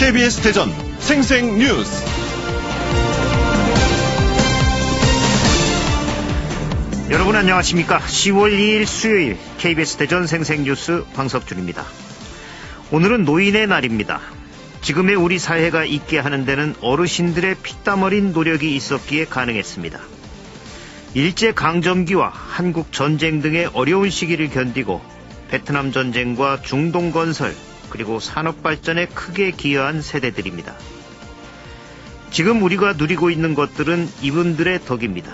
KBS 대전 생생뉴스. 여러분 안녕하십니까? 10월 2일 수요일 KBS 대전 생생뉴스 황석준입니다. 오늘은 노인의 날입니다. 지금의 우리 사회가 있게 하는 데는 어르신들의 피땀 어린 노력이 있었기에 가능했습니다. 일제강점기와 한국전쟁 등의 어려운 시기를 견디고 베트남 전쟁과 중동 건설 그리고 산업발전에 크게 기여한 세대들입니다. 지금 우리가 누리고 있는 것들은 이분들의 덕입니다.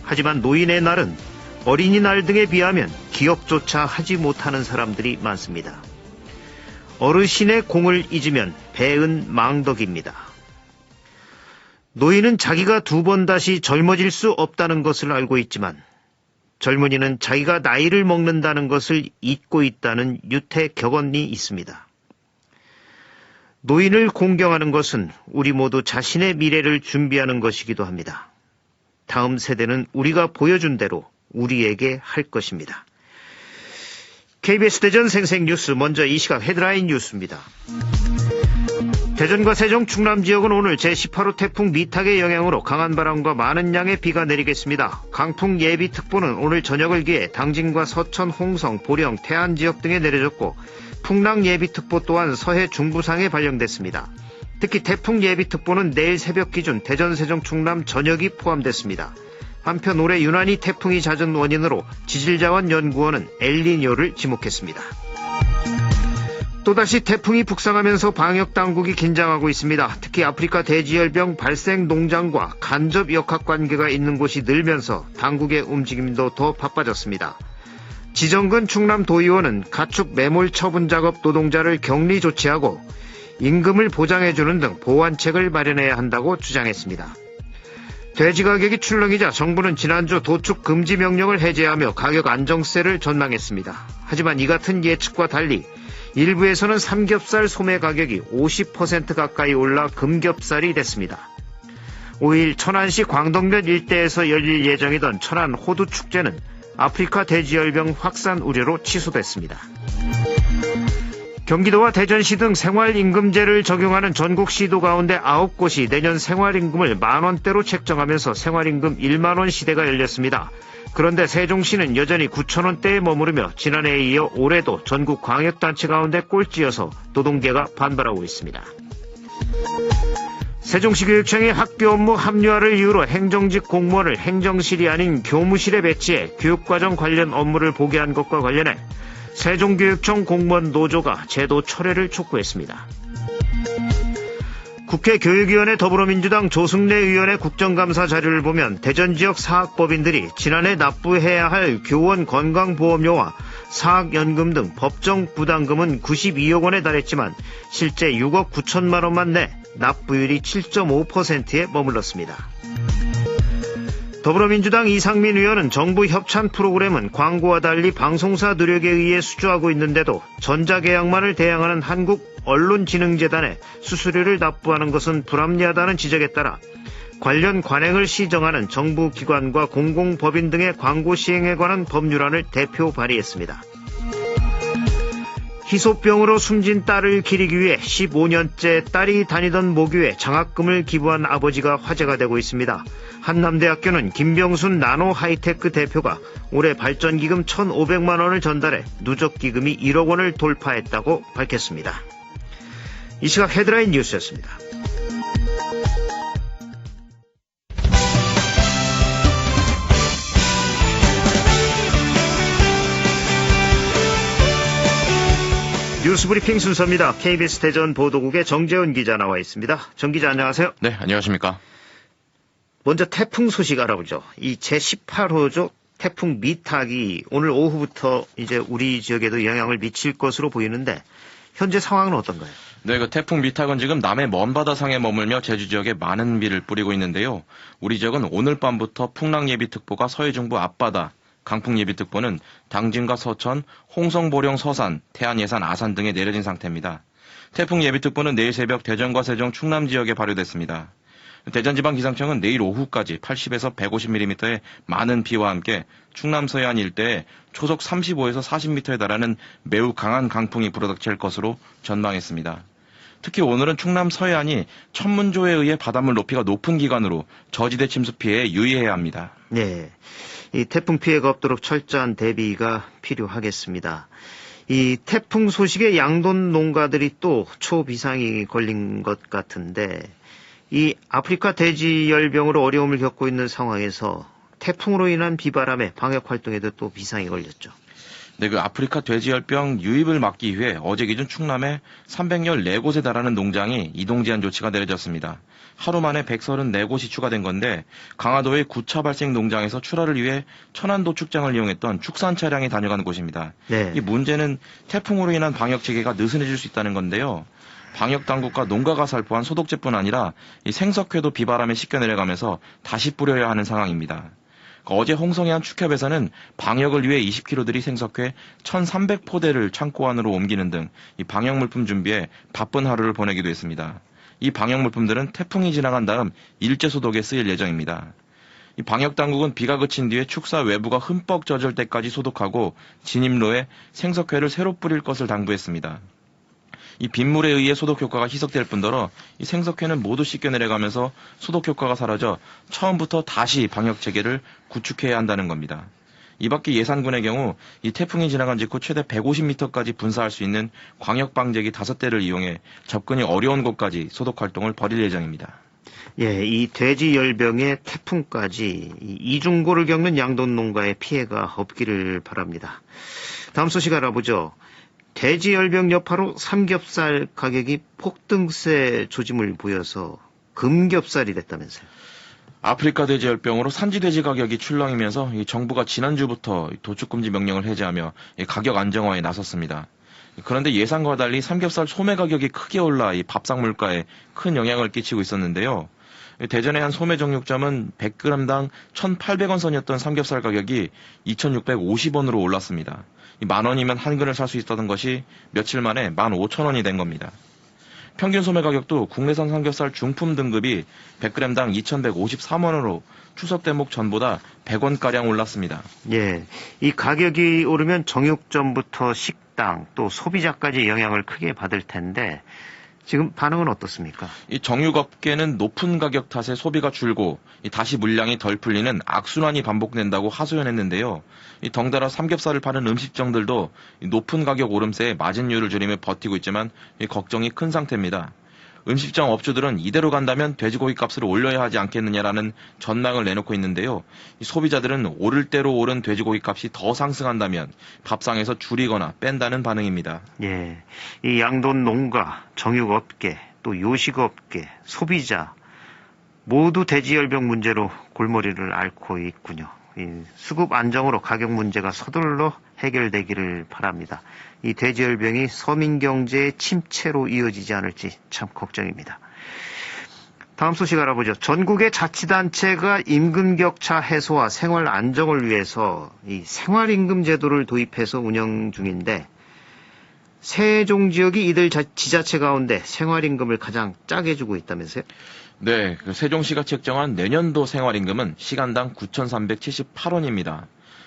하지만 노인의 날은 어린이날 등에 비하면 기억조차 하지 못하는 사람들이 많습니다. 어르신의 공을 잊으면 배은 망덕입니다. 노인은 자기가 두 번 다시 젊어질 수 없다는 것을 알고 있지만 젊은이는 자기가 나이를 먹는다는 것을 잊고 있다는 유태격언이 있습니다. 노인을 공경하는 것은 우리 모두 자신의 미래를 준비하는 것이기도 합니다. 다음 세대는 우리가 보여준 대로 우리에게 할 것입니다. KBS 대전 생생뉴스, 먼저 이 시각 헤드라인 뉴스입니다. 대전과 세종, 충남 지역은 오늘 제18호 태풍 미탁의 영향으로 강한 바람과 많은 양의 비가 내리겠습니다. 강풍 예비특보는 오늘 저녁을 기해 당진과 서천, 홍성, 보령, 태안 지역 등에 내려졌고 풍랑 예비특보 또한 서해 중부상에 발령됐습니다. 특히 태풍 예비특보는 내일 새벽 기준 대전, 세종, 충남 전역이 포함됐습니다. 한편 올해 유난히 태풍이 잦은 원인으로 지질자원연구원은 엘니뇨를 지목했습니다. 또다시 태풍이 북상하면서 방역당국이 긴장하고 있습니다. 특히 아프리카 돼지열병 발생 농장과 간접 역학관계가 있는 곳이 늘면서 당국의 움직임도 더 바빠졌습니다. 지정근 충남도의원은 가축 매몰 처분 작업 노동자를 격리 조치하고 임금을 보장해주는 등 보완책을 마련해야 한다고 주장했습니다. 돼지 가격이 출렁이자 정부는 지난주 도축 금지 명령을 해제하며 가격 안정세를 전망했습니다. 하지만 이 같은 예측과 달리 일부에서는 삼겹살 소매 가격이 50% 가까이 올라 금겹살이 됐습니다. 5일 천안시 광덕면 일대에서 열릴 예정이던 천안 호두축제는 아프리카 돼지열병 확산 우려로 취소됐습니다. 경기도와 대전시 등 생활임금제를 적용하는 전국 시도 가운데 9곳이 내년 생활임금을 만원대로 책정하면서 생활임금 1만원 시대가 열렸습니다. 그런데 세종시는 여전히 9,000원대에 머무르며 지난해에 이어 올해도 전국 광역단체 가운데 꼴찌여서 노동계가 반발하고 있습니다. 세종시 교육청이 학교 업무 합리화를 이유로 행정직 공무원을 행정실이 아닌 교무실에 배치해 교육과정 관련 업무를 보게 한 것과 관련해 세종교육청 공무원 노조가 제도 철회를 촉구했습니다. 국회 교육위원회 더불어민주당 조승래 의원의 국정감사 자료를 보면 대전 지역 사학법인들이 지난해 납부해야 할 교원 건강보험료와 사학연금 등 법정 부담금은 92억 원에 달했지만 실제 6억 9천만 원만 내 납부율이 7.5%에 머물렀습니다. 더불어민주당 이상민 의원은 정부 협찬 프로그램은 광고와 달리 방송사 노력에 의해 수주하고 있는데도 전자계약만을 대항하는 한국언론진흥재단에 수수료를 납부하는 것은 불합리하다는 지적에 따라 관련 관행을 시정하는 정부 기관과 공공법인 등의 광고 시행에 관한 법률안을 대표 발의했습니다. 희소병으로 숨진 딸을 기리기 위해 15년째 딸이 다니던 모교에 장학금을 기부한 아버지가 화제가 되고 있습니다. 한남대학교는 김병순 나노하이테크 대표가 올해 발전기금 1,500만 원을 전달해 누적기금이 1억 원을 돌파했다고 밝혔습니다. 이 시각 헤드라인 뉴스였습니다. 뉴스브리핑 순서입니다. KBS 대전 보도국의 정재훈 기자 나와 있습니다. 정 기자 안녕하세요. 네, 안녕하십니까. 먼저 태풍 소식 알아보죠. 이 제18호죠. 태풍 미탁이 오늘 오후부터 이제 우리 지역에도 영향을 미칠 것으로 보이는데 현재 상황은 어떤가요? 네, 그 태풍 미탁은 지금 남해 먼바다상에 머물며 제주 지역에 많은 비를 뿌리고 있는데요. 우리 지역은 오늘 밤부터 풍랑 예비특보가 서해중부 앞바다, 강풍 예비특보는 당진과 서천, 홍성, 보령, 서산, 태안, 예산, 아산 등에 내려진 상태입니다. 태풍 예비특보는 내일 새벽 대전과 세종, 충남 지역에 발효됐습니다. 대전지방기상청은 내일 오후까지 80에서 150mm의 많은 비와 함께 충남 서해안 일대에 초속 35에서 40m에 달하는 매우 강한 강풍이 불어닥칠 것으로 전망했습니다. 특히 오늘은 충남 서해안이 천문조에 의해 바닷물 높이가 높은 기간으로 저지대 침수 피해에 유의해야 합니다. 네, 이 태풍 피해가 없도록 철저한 대비가 필요하겠습니다. 이 태풍 소식에 양돈 농가들이 또 초비상이 걸린 것 같은데 이 아프리카 돼지열병으로 어려움을 겪고 있는 상황에서 태풍으로 인한 비바람에 방역 활동에도 또 비상이 걸렸죠. 네, 그 아프리카 돼지열병 유입을 막기 위해 어제 기준 충남에 314곳에 달하는 농장이 이동 제한 조치가 내려졌습니다. 하루 만에 134곳이 추가된 건데 강화도의 9차 발생 농장에서 출하를 위해 천안도 축장을 이용했던 축산 차량이 다녀가는 곳입니다. 네. 이 문제는 태풍으로 인한 방역 체계가 느슨해질 수 있다는 건데요. 방역 당국과 농가가 살포한 소독제뿐 아니라 이 생석회도 비바람에 씻겨 내려가면서 다시 뿌려야 하는 상황입니다. 어제 홍성의 한 축협에서는 방역을 위해 20kg들이 생석회 1,300포대를 창고 안으로 옮기는 등 이 방역 물품 준비에 바쁜 하루를 보내기도 했습니다. 이 방역 물품들은 태풍이 지나간 다음 일제 소독에 쓰일 예정입니다. 이 방역 당국은 비가 그친 뒤에 축사 외부가 흠뻑 젖을 때까지 소독하고 진입로에 생석회를 새로 뿌릴 것을 당부했습니다. 이 빗물에 의해 소독 효과가 희석될 뿐더러 이 생석회는 모두 씻겨 내려가면서 소독 효과가 사라져 처음부터 다시 방역 체계를 구축해야 한다는 겁니다. 이 밖에 예산군의 경우 이 태풍이 지나간 직후 최대 150m까지 분사할 수 있는 광역 방제기 5대를 이용해 접근이 어려운 곳까지 소독 활동을 벌일 예정입니다. 예, 이 돼지열병에 태풍까지 이중고를 겪는 양돈 농가의 피해가 없기를 바랍니다. 다음 소식 알아보죠. 돼지열병 여파로 삼겹살 가격이 폭등세 조짐을 보여서 금겹살이 됐다면서요. 아프리카 돼지열병으로 산지돼지 가격이 출렁이면서 정부가 지난주부터 도축금지 명령을 해제하며 가격 안정화에 나섰습니다. 그런데 예상과 달리 삼겹살 소매 가격이 크게 올라 이 밥상 물가에 큰 영향을 끼치고 있었는데요. 대전의 한 소매 정육점은 100g당 1,800원 선이었던 삼겹살 가격이 2,650원으로 올랐습니다. 10,000원이면 한 근을 살 수 있었던 것이 며칠 만에 15,000원이 된 겁니다. 평균 소매 가격도 국내산 삼겹살 중품 등급이 100g당 2,153원으로 추석 대목 전보다 100원가량 올랐습니다. 예, 이 가격이 오르면 정육점부터 식당 또 소비자까지 영향을 크게 받을 텐데 지금 반응은 어떻습니까? 이 정육업계는 높은 가격 탓에 소비가 줄고 다시 물량이 덜 풀리는 악순환이 반복된다고 하소연했는데요. 덩달아 삼겹살을 파는 음식점들도 높은 가격 오름세에 마진율을 줄이며 버티고 있지만 걱정이 큰 상태입니다. 음식점 업주들은 이대로 간다면 돼지고기 값을 올려야 하지 않겠느냐라는 전망을 내놓고 있는데요. 소비자들은 오를 대로 오른 돼지고기 값이 더 상승한다면 밥상에서 줄이거나 뺀다는 반응입니다. 예, 이 양돈 농가, 정육업계, 또 요식업계, 소비자 모두 돼지열병 문제로 골머리를 앓고 있군요. 이 수급 안정으로 가격 문제가 서둘러 해결되기를 바랍니다. 이 돼지열병이 서민 경제의 침체로 이어지지 않을지 참 걱정입니다. 다음 소식 알아보죠. 전국의 자치단체가 임금 격차 해소와 생활 안정을 위해서 이 생활임금 제도를 도입해서 운영 중인데 세종 지역이 이들 지자체 가운데 생활임금을 가장 짜게 주고 있다면서요? 네, 세종시가 책정한 내년도 생활임금은 시간당 9,378원입니다.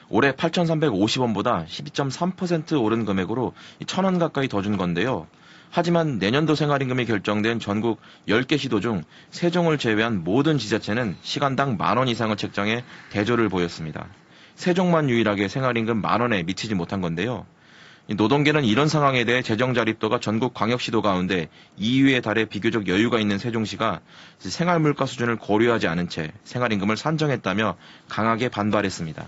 올해 8,350원보다 12.3% 오른 금액으로 1,000원 가까이 더 준 건데요. 하지만 내년도 생활임금이 결정된 전국 10개 시도 중 세종을 제외한 모든 지자체는 시간당 10,000원 이상을 책정해 대조를 보였습니다. 세종만 유일하게 생활임금 10,000원에 미치지 못한 건데요. 노동계는 이런 상황에 대해 재정 자립도가 전국 광역시도 가운데 2위에 달해 비교적 여유가 있는 세종시가 생활물가 수준을 고려하지 않은 채 생활임금을 산정했다며 강하게 반발했습니다.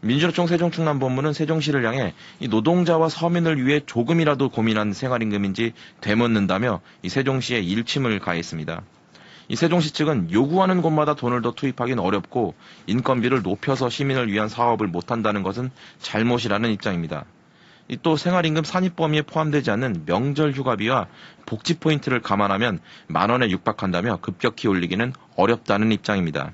민주노총 세종충남본부는 세종시를 향해 이 노동자와 서민을 위해 조금이라도 고민한 생활임금인지 되묻는다며 이 세종시에 일침을 가했습니다. 이 세종시 측은 요구하는 곳마다 돈을 더 투입하기는 어렵고 인건비를 높여서 시민을 위한 사업을 못한다는 것은 잘못이라는 입장입니다. 또 생활임금 산입 범위에 포함되지 않는 명절 휴가비와 복지 포인트를 감안하면 10,000원에 육박한다며 급격히 올리기는 어렵다는 입장입니다.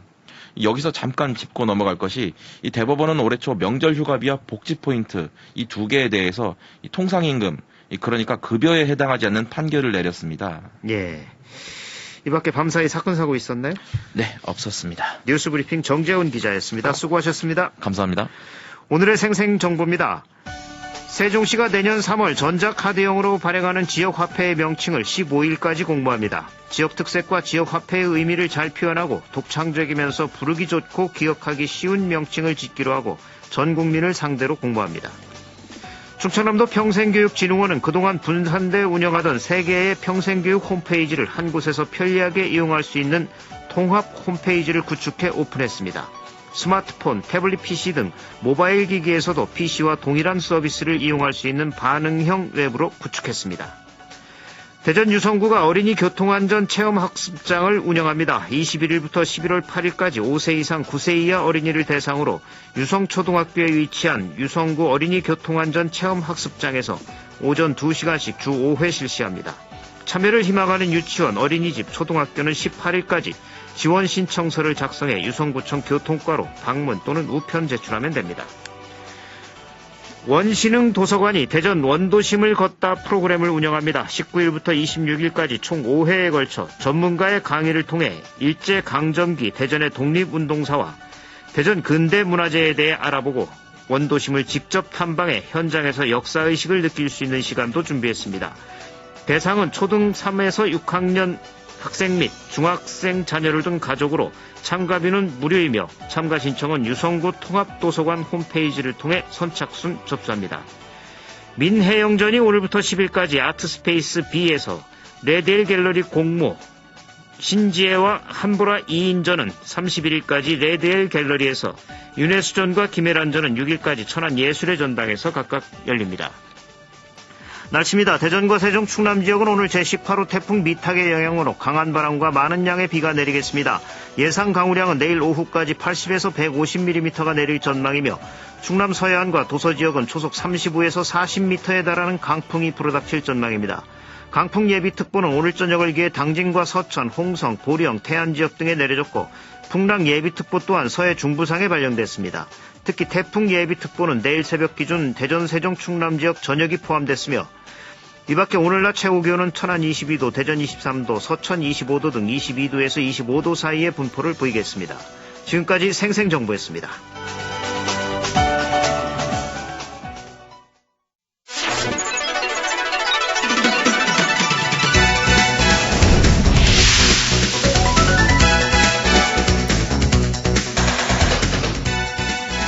여기서 잠깐 짚고 넘어갈 것이 이 대법원은 올해 초 명절 휴가비와 복지 포인트 이 두 개에 대해서 이 통상임금 그러니까 급여에 해당하지 않는 판결을 내렸습니다. 예. 이 밖에 밤사이 사건 사고 있었나요? 네, 없었습니다. 세종시가 내년 3월 전자카드형으로 발행하는 지역화폐의 명칭을 15일까지 공모합니다. 지역 특색과 지역화폐의 의미를 잘 표현하고 독창적이면서 부르기 좋고 기억하기 쉬운 명칭을 짓기로 하고 전 국민을 상대로 공모합니다. 충청남도 평생교육진흥원은 그동안 분산돼 운영하던 3개의 평생교육 홈페이지를 한 곳에서 편리하게 이용할 수 있는 통합 홈페이지를 구축해 오픈했습니다. 스마트폰, 태블릿 PC 등 모바일 기기에서도 PC와 동일한 서비스를 이용할 수 있는 반응형 웹으로 구축했습니다. 대전 유성구가 어린이 교통안전 체험학습장을 운영합니다. 21일부터 11월 8일까지 5세 이상 9세 이하 어린이를 대상으로 유성초등학교에 위치한 유성구 어린이 교통안전 체험학습장에서 오전 2시간씩 주 5회 실시합니다. 참여를 희망하는 유치원, 어린이집, 초등학교는 18일까지 지원 신청서를 작성해 유성구청 교통과로 방문 또는 우편 제출하면 됩니다. 원신흥 도서관이 대전 원도심을 걷다 프로그램을 운영합니다. 19일부터 26일까지 총 5회에 걸쳐 전문가의 강의를 통해 일제강점기 대전의 독립운동사와 대전 근대문화재에 대해 알아보고 원도심을 직접 탐방해 현장에서 역사의식을 느낄 수 있는 시간도 준비했습니다. 대상은 초등 3에서 6학년 학생 및 중학생 자녀를 둔 가족으로 참가비는 무료이며 참가 신청은 유성구 통합도서관 홈페이지를 통해 선착순 접수합니다. 민해영전이 오늘부터 10일까지 아트스페이스 B에서 레델 갤러리 공모, 신지혜와 한보라 2인전은 31일까지 레델 갤러리에서 윤혜수전과 김혜란전은 6일까지 천안예술의 전당에서 각각 열립니다. 날씨입니다. 대전과 세종, 충남 지역은 오늘 제18호 태풍 미탁의 영향으로 강한 바람과 많은 양의 비가 내리겠습니다. 예상 강우량은 내일 오후까지 80에서 150mm가 내릴 전망이며 충남 서해안과 도서 지역은 초속 35에서 40m에 달하는 강풍이 불어닥칠 전망입니다. 강풍 예비특보는 오늘 저녁을 기해 당진과 서천, 홍성, 보령, 태안 지역 등에 내려졌고 풍랑 예비특보 또한 서해 중부상에 발령됐습니다. 특히 태풍 예비특보는 내일 새벽 기준 대전, 세종, 충남 지역 전역이 포함됐으며 이 밖에 오늘 낮 최고기온은 천안 22도, 대전 23도, 서천 25도 등 22도에서 25도 사이의 분포를 보이겠습니다. 지금까지 생생정보였습니다.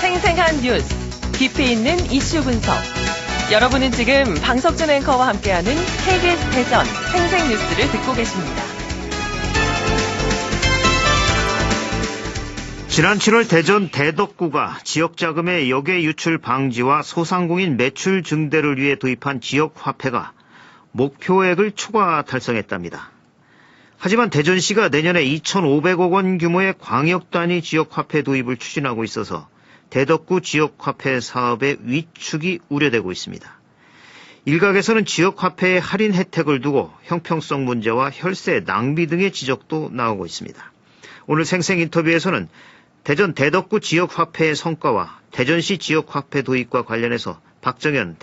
생생한 뉴스, 깊이 있는 이슈 분석. 여러분은 지금 방석준 앵커와 함께하는 KBS 대전 생생뉴스를 듣고 계십니다. 지난 7월 대전 대덕구가 지역자금의 역외 유출 방지와 소상공인 매출 증대를 위해 도입한 지역화폐가 목표액을 초과 달성했답니다. 하지만 대전시가 내년에 2,500억 원 규모의 광역단위 지역화폐 도입을 추진하고 있어서 대덕구 지역화폐 사업의 위축이 우려되고 있습니다. 일각에서는 지역화폐의 할인 혜택을 두고 형평성 문제와 혈세, 낭비 등의 지적도 나오고 있습니다. 오늘 생생 인터뷰에서는 대전 대덕구 지역화폐의 성과와 대전시 지역화폐 도입과 관련해서 박정현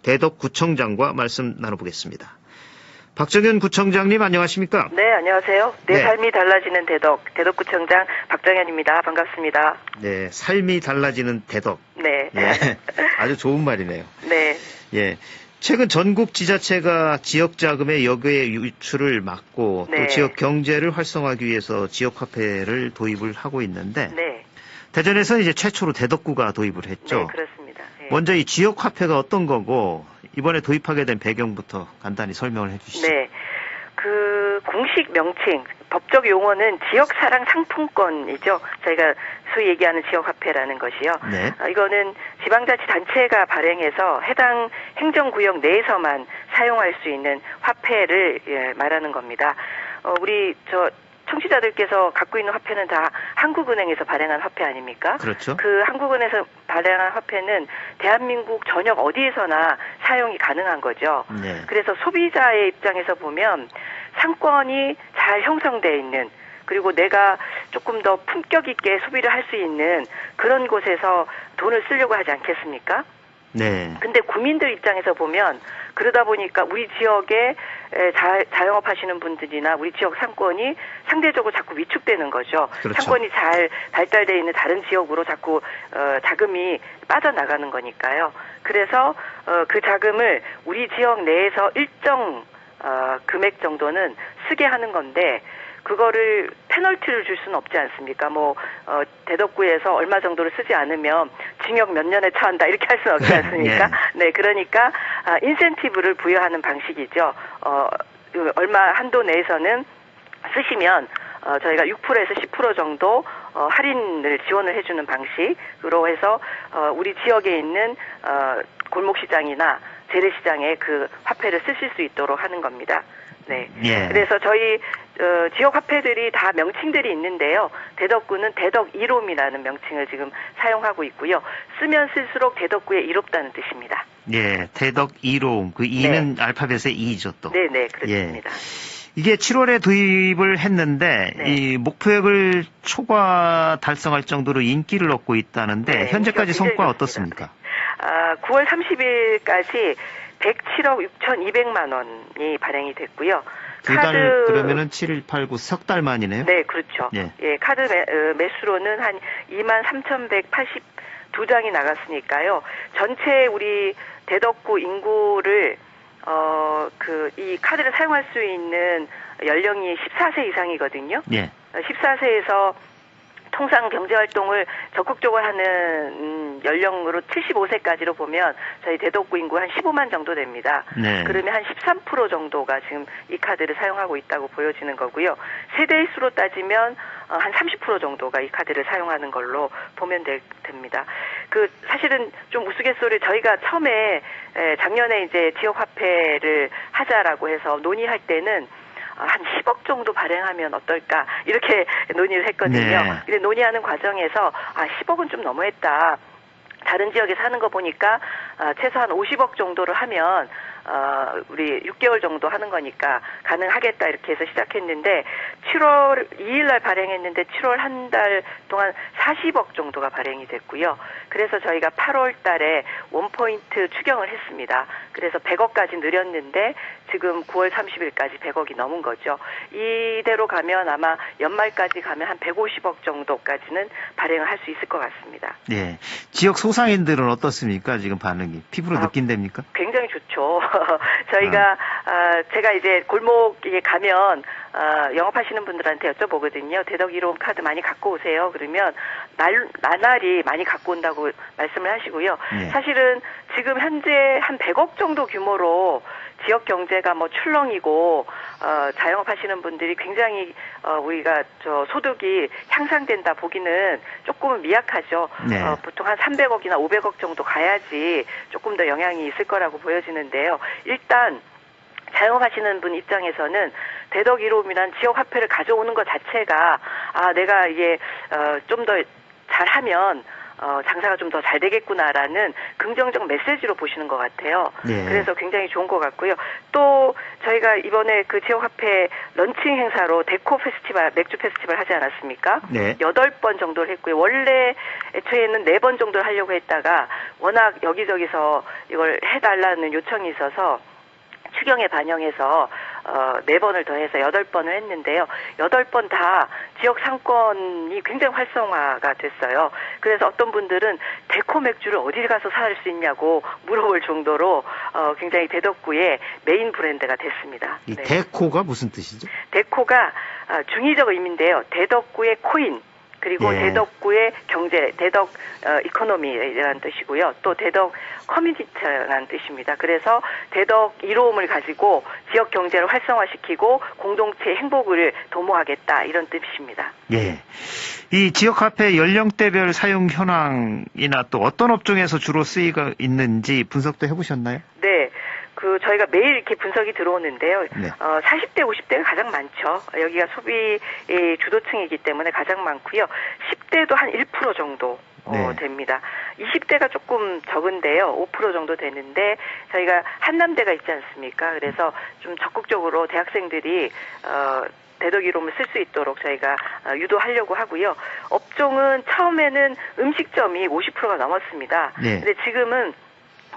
대덕구청장과 말씀 나눠보겠습니다. 박정현 구청장님 안녕하십니까? 네, 안녕하세요. 내 삶이 달라지는 대덕구청장 박정현입니다. 반갑습니다. 네, 삶이 달라지는 대덕. 네. 예, 아주 좋은 말이네요. 네. 예, 최근 전국 지자체가 지역 자금의 역외 유출을 막고 또 지역 경제를 활성화하기 위해서 지역화폐를 도입을 하고 있는데 대전에서는 이제 최초로 대덕구가 도입을 했죠. 네, 그렇습니다. 네. 먼저 이 지역화폐가 어떤 거고 이번에 도입하게 된 배경부터 간단히 설명을 해주시죠. 네. 그 공식 명칭, 법적 용어는 지역사랑 상품권이죠. 저희가 소위 얘기하는 지역화폐라는 것이요. 네. 이거는 지방자치단체가 발행해서 해당 행정구역 내에서만 사용할 수 있는 화폐를 말하는 겁니다. 우리 청취자들께서 갖고 있는 화폐는 다 한국은행에서 발행한 화폐 아닙니까? 그렇죠. 그 한국은행에서 발행한 화폐는 대한민국 전역 어디에서나 사용이 가능한 거죠. 네. 그래서 소비자의 입장에서 보면 상권이 잘 형성되어 있는 그리고 내가 조금 더 품격 있게 소비를 할 수 있는 그런 곳에서 돈을 쓰려고 하지 않겠습니까? 네. 근데 구민들 입장에서 보면 그러다 보니까 우리 지역에 자영업 하시는 분들이나 우리 지역 상권이 상대적으로 자꾸 위축되는 거죠. 그렇죠. 상권이 잘 발달되어 있는 다른 지역으로 자꾸 자금이 빠져나가는 거니까요. 그래서 그 자금을 우리 지역 내에서 일정 금액 정도는 쓰게 하는 건데 그거를 페널티를 줄 수는 없지 않습니까? 대덕구에서 얼마 정도를 쓰지 않으면 징역 몇 년에 처한다 이렇게 할 수는 없지 않습니까? 예. 네, 그러니까 인센티브를 부여하는 방식이죠. 얼마 한도 내에서는 쓰시면 저희가 6%에서 10% 정도 할인을 지원을 해주는 방식으로 해서 우리 지역에 있는 골목시장이나 재래시장에 그 화폐를 쓰실 수 있도록 하는 겁니다. 네. 예. 그래서 저희 지역 화폐들이 다 명칭들이 있는데요. 대덕구는 대덕 1홈이라는 명칭을 지금 사용하고 있고요. 쓰면 쓸수록 대덕구에 이롭다는 뜻입니다. 예, 대덕 2로 그 2는 알파벳의 2죠 또. 네네, 그렇습니다. 이게 7월에 도입을 했는데 네. 이 목표액을 초과 달성할 정도로 인기를 얻고 있다는데 네, 현재까지 인기가 성과 굉장히 어떻습니까? 9월 30일까지 107억 6,200만 원이 발행이 됐고요. 두 달 그러면은 7, 1, 8, 9 석 달 만이네요. 네, 그렇죠. 예. 카드 매수로는 한 23,182장이 나갔으니까요. 전체 우리 대덕구 인구를 이 카드를 사용할 수 있는 연령이 14세 이상이거든요. 예. 14세에서 통상 경제활동을 적극적으로 하는 연령으로 75세까지로 보면 저희 대덕구 인구 한 15만 정도 됩니다. 네. 그러면 한 13% 정도가 지금 이 카드를 사용하고 있다고 보여지는 거고요. 세대 수로 따지면 한 30% 정도가 이 카드를 사용하는 걸로 보면 됩니다. 사실은 좀 우스갯소리 저희가 처음에 작년에 이제 지역화폐를 하자라고 해서 논의할 때는 한 10억 정도 발행하면 어떨까 이렇게 논의를 했거든요. 네. 근데 논의하는 과정에서 10억은 좀 너무했다. 다른 지역에서 하는 거 보니까 최소한 50억 정도를 하면 우리 6개월 정도 하는 거니까 가능하겠다 이렇게 해서 시작했는데 7월 2일 날 발행했는데 7월 한 달 동안 40억 정도가 발행이 됐고요. 그래서 저희가 8월 달에 원포인트 추경을 했습니다. 그래서 100억까지 늘렸는데 지금 9월 30일까지 100억이 넘은 거죠. 이대로 가면 아마 연말까지 가면 한 150억 정도까지는 발행을 할 수 있을 것 같습니다. 예. 지역 소상인들은 어떻습니까? 지금 반응이 피부로 느낀답니까? 굉장히 좋죠. 저희가 제가 이제 골목에 가면 영업하시는 분들한테 여쭤보거든요. 대덕 1호 카드 많이 갖고 오세요. 그러면 나날이 많이 갖고 온다고 말씀을 하시고요. 네. 사실은 지금 현재 한 100억 정도 규모로 지역 경제가 출렁이고 자영업하시는 분들이 굉장히 우리가 소득이 향상된다 보기는 조금은 미약하죠. 네. 보통 한 300억이나 500억 정도 가야지 조금 더 영향이 있을 거라고 보여지는데요. 일단 자영업하시는 분 입장에서는 대덕 1홈이란 지역 화폐를 가져오는 것 자체가 내가 이게 좀 더 잘하면 장사가 좀 더 잘 되겠구나라는 긍정적 메시지로 보시는 것 같아요. 네. 그래서 굉장히 좋은 것 같고요. 또 저희가 이번에 그 지역화폐 런칭 행사로 데코 페스티벌, 맥주 페스티벌 하지 않았습니까? 네. 8번 정도를 했고요. 원래 애초에는 4번 정도를 하려고 했다가 워낙 여기저기서 이걸 해달라는 요청이 있어서 추경에 반영해서 4번을 더해서 8번을 했는데요. 8번 다 지역 상권이 굉장히 활성화가 됐어요. 그래서 어떤 분들은 데코 맥주를 어디 가서 살 수 있냐고 물어볼 정도로 굉장히 대덕구의 메인 브랜드가 됐습니다. 이 네. 데코가 무슨 뜻이죠? 데코가 중의적 의미인데요. 대덕구의 코인 그리고 예. 대덕구의 경제, 대덕 이코노미라는 뜻이고요. 또 대덕 커뮤니티라는 뜻입니다. 그래서 대덕 1호음을 가지고 지역 경제를 활성화시키고 공동체의 행복을 도모하겠다 이런 뜻입니다. 예. 이 지역 화폐 연령대별 사용 현황이나 또 어떤 업종에서 주로 쓰이가 있는지 분석도 해보셨나요? 네. 저희가 매일 이렇게 분석이 들어오는데요. 네. 40대, 50대가 가장 많죠. 여기가 소비 주도층이기 때문에 가장 많고요. 10대도 한 1% 정도 네. 됩니다. 20대가 조금 적은데요. 5% 정도 되는데 저희가 한남대가 있지 않습니까? 그래서 좀 적극적으로 대학생들이 대덕 1홈을 쓸 수 있도록 저희가 유도하려고 하고요. 업종은 처음에는 음식점이 50%가 넘었습니다. 네. 근데 지금은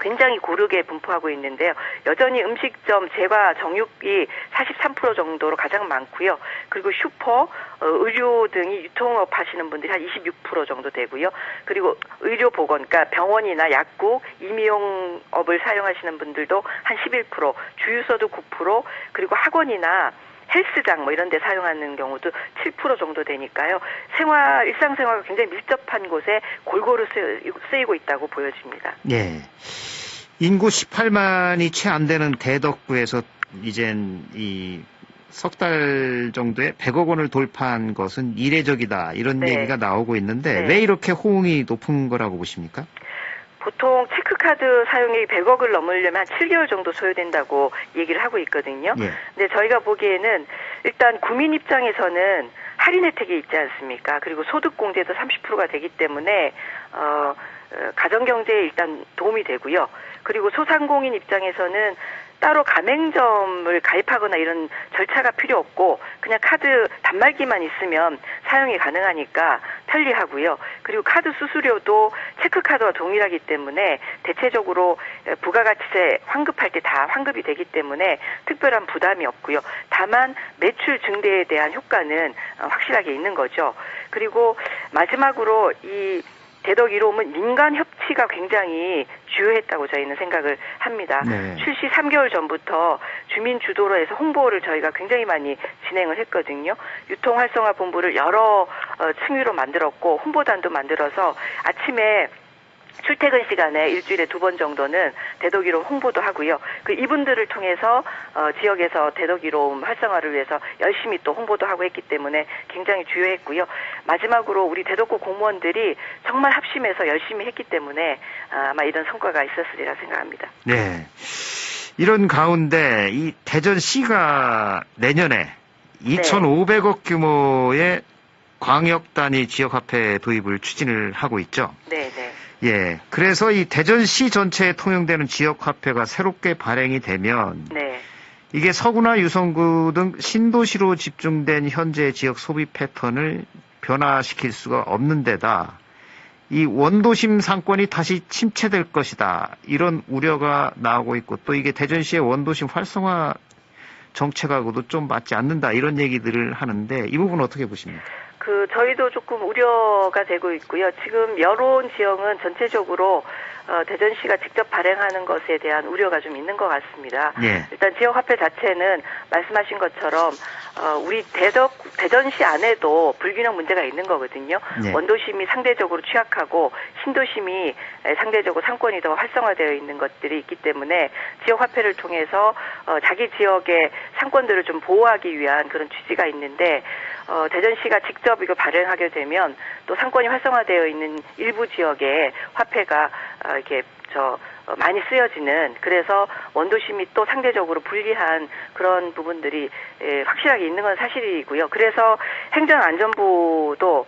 굉장히 고르게 분포하고 있는데요. 여전히 음식점, 제과, 정육이 43% 정도로 가장 많고요. 그리고 슈퍼, 의료 등이 유통업 하시는 분들이 한 26% 정도 되고요. 그리고 의료보건, 그러니까 병원이나 약국, 임용업을 사용하시는 분들도 한 11%, 주유소도 9%, 그리고 학원이나 헬스장 뭐 이런 데 사용하는 경우도 7% 정도 되니까요. 일상생활과 굉장히 밀접한 곳에 골고루 쓰이고 있다고 보여집니다. 예. 인구 18만이 채 안 되는 대덕구에서 이젠 석 달 정도에 100억 원을 돌파한 것은 이례적이다. 이런 네. 얘기가 나오고 있는데 네. 왜 이렇게 호응이 높은 거라고 보십니까? 보통 체크카드 사용액이 100억을 넘으려면 한 7개월 정도 소요된다고 얘기를 하고 있거든요. 예. 근데 저희가 보기에는 일단 구민 입장에서는 할인 혜택이 있지 않습니까? 그리고 소득공제도 30%가 되기 때문에 가정경제에 일단 도움이 되고요. 그리고 소상공인 입장에서는 따로 가맹점을 가입하거나 이런 절차가 필요 없고 그냥 카드 단말기만 있으면 사용이 가능하니까 편리하고요. 그리고 카드 수수료도 체크카드와 동일하기 때문에 대체적으로 부가가치세 환급할 때 다 환급이 되기 때문에 특별한 부담이 없고요. 다만 매출 증대에 대한 효과는 확실하게 있는 거죠. 그리고 마지막으로 이 대덕 1호음은 민간 협치가 굉장히 주요했다고 저희는 생각을 합니다. 네. 출시 3개월 전부터 주민 주도로 해서 홍보를 저희가 굉장히 많이 진행을 했거든요. 유통활성화본부를 여러 층위로 만들었고 홍보단도 만들어서 아침에 출퇴근 시간에 일주일에 2번 정도는 대덕 1호음 홍보도 하고요. 이분들을 통해서 지역에서 대덕 1호음 활성화를 위해서 열심히 또 홍보도 하고 했기 때문에 굉장히 주요했고요. 마지막으로 우리 대덕구 공무원들이 정말 합심해서 열심히 했기 때문에 아마 이런 성과가 있었으리라 생각합니다. 네. 이런 가운데 이 대전시가 내년에 2,500억 규모의 광역 단위 지역화폐 도입을 추진을 하고 있죠. 네, 네. 예. 그래서 이 대전시 전체에 통용되는 지역화폐가 새롭게 발행이 되면 네. 이게 서구나 유성구 등 신도시로 집중된 현재 지역 소비 패턴을 변화시킬 수가 없는 데다 이 원도심 상권이 다시 침체될 것이다. 이런 우려가 나오고 있고 또 이게 대전시의 원도심 활성화 정책하고도 좀 맞지 않는다. 이런 얘기들을 하는데 이 부분 어떻게 보십니까? 저희도 조금 우려가 되고 있고요. 지금 여론 지형은 전체적으로 대전시가 직접 발행하는 것에 대한 우려가 좀 있는 것 같습니다. 예. 일단 지역화폐 자체는 말씀하신 것처럼 우리 대전시 안에도 불균형 문제가 있는 거거든요. 예. 원도심이 상대적으로 취약하고 신도심이 상대적으로 상권이 더 활성화되어 있는 것들이 있기 때문에 지역화폐를 통해서 자기 지역의 상권들을 좀 보호하기 위한 그런 취지가 있는데 대전시가 직접 이거 발행하게 되면 또 상권이 활성화되어 있는 일부 지역에 화폐가 이렇게 많이 쓰여지는 그래서 원도심이 또 상대적으로 불리한 그런 부분들이 확실하게 있는 건 사실이고요. 그래서 행정안전부도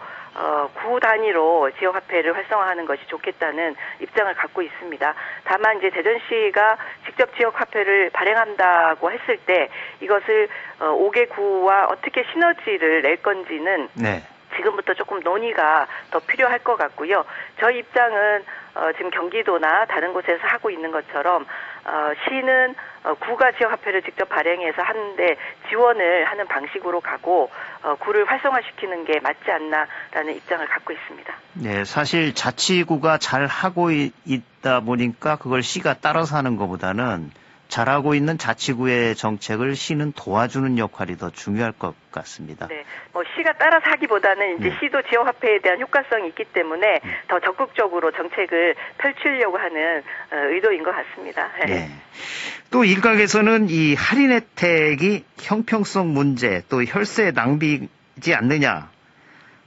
구 단위로 지역화폐를 활성화하는 것이 좋겠다는 입장을 갖고 있습니다. 다만 이제 대전시가 직접 지역화폐를 발행한다고 했을 때 이것을 5개 구와 어떻게 시너지를 낼 건지는 네. 지금부터 조금 논의가 더 필요할 것 같고요. 저희 입장은 지금 경기도나 다른 곳에서 하고 있는 것처럼 시는 구가 지역화폐를 직접 발행해서 하는데 지원을 하는 방식으로 가고 구를 활성화시키는 게 맞지 않나라는 입장을 갖고 있습니다. 네, 사실 자치구가 잘 하고 있다 보니까 그걸 시가 따라서 하는 것보다는 잘하고 있는 자치구의 정책을 시는 도와주는 역할이 더 중요할 것 같습니다. 네, 시가 따라서 하기보다는 이제 시도 지역화폐에 대한 효과성이 있기 때문에 더 적극적으로 정책을 펼치려고 하는 의도인 것 같습니다. 네. 또 일각에서는 이 할인 혜택이 형평성 문제, 또 혈세 낭비지 않느냐,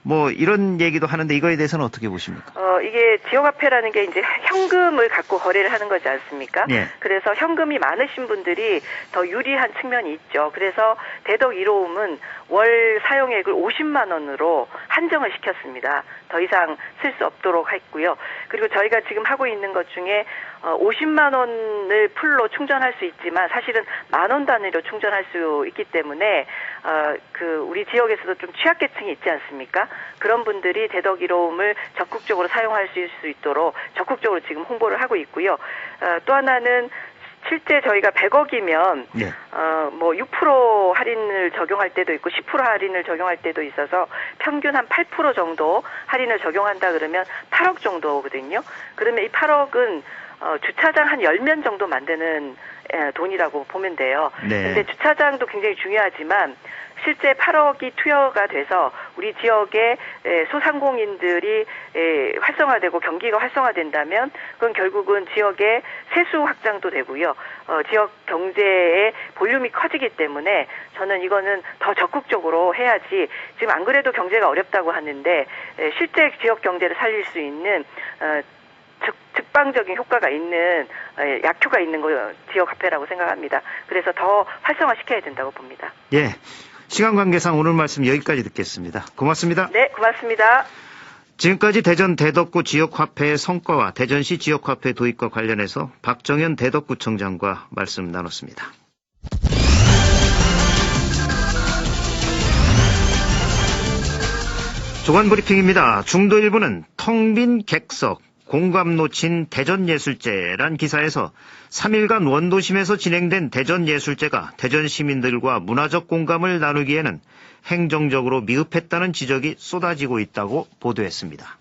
뭐 이런 얘기도 하는데 이거에 대해서는 어떻게 보십니까? 이게 지역화폐라는 게 이제 현금을 갖고 거래를 하는 거지 않습니까? 네. 그래서 현금이 많으신 분들이 더 유리한 측면이 있죠. 그래서 대덕 1호음은 월 사용액을 50만 원으로 한정을 시켰습니다. 더 이상 쓸 수 없도록 했고요. 그리고 저희가 지금 하고 있는 것 중에 50만 원을 풀로 충전할 수 있지만 사실은 10,000원 단위로 충전할 수 있기 때문에 우리 지역에서도 좀 취약계층이 있지 않습니까? 그런 분들이 대덕 1호음을 적극적으로 사용할 수 있도록 적극적으로 지금 홍보를 하고 있고요. 또 하나는 실제 저희가 100억이면 네. 뭐 6% 할인을 적용할 때도 있고 10% 할인을 적용할 때도 있어서 평균 한 8% 정도 할인을 적용한다 그러면 8억 정도거든요. 그러면 이 8억은 주차장 한 10면 정도 만드는 돈이라고 보면 돼요. 네. 근데 주차장도 굉장히 중요하지만 실제 8억이 투여가 돼서 우리 지역의 소상공인들이 활성화되고 경기가 활성화된다면 그건 결국은 지역의 세수 확장도 되고요. 지역 경제의 볼륨이 커지기 때문에 저는 이거는 더 적극적으로 해야지 지금 안 그래도 경제가 어렵다고 하는데 실제 지역 경제를 살릴 수 있는 즉방적인 효과가 있는 약효가 있는 거 지역 화폐라고 생각합니다. 그래서 더 활성화시켜야 된다고 봅니다. 예. 시간 관계상 오늘 말씀 여기까지 듣겠습니다. 고맙습니다. 네, 고맙습니다. 지금까지 대전 대덕구 지역화폐의 성과와 대전시 지역화폐 도입과 관련해서 박정현 대덕구청장과 말씀 나눴습니다. 조간브리핑입니다. 중도 일부는 텅 빈 객석, 공감 놓친 대전예술제란 기사에서 3일간 원도심에서 진행된 대전예술제가 대전 시민들과 문화적 공감을 나누기에는 행정적으로 미흡했다는 지적이 쏟아지고 있다고 보도했습니다.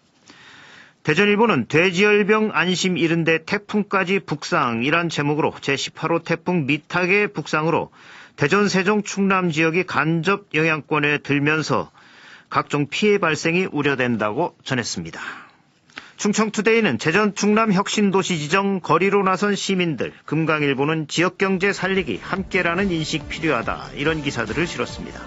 대전일보는 돼지열병 안심 이른데 태풍까지 북상이란 제목으로 제18호 태풍 미탁의 북상으로 대전 세종 충남 지역이 간접 영향권에 들면서 각종 피해 발생이 우려된다고 전했습니다. 충청투데이는 대전 충남 혁신도시 지정 거리로 나선 시민들, 금강일보는 지역경제 살리기 함께라는 인식 필요하다 이런 기사들을 실었습니다.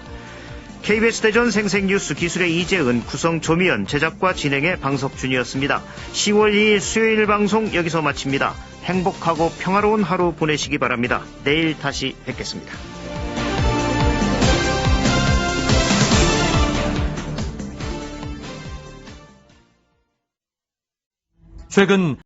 KBS 대전 생생뉴스 기술의 이재은, 구성 조미연, 제작과 진행의 방석준이었습니다. 10월 2일 수요일 방송 여기서 마칩니다. 행복하고 평화로운 하루 보내시기 바랍니다. 내일 다시 뵙겠습니다. 최근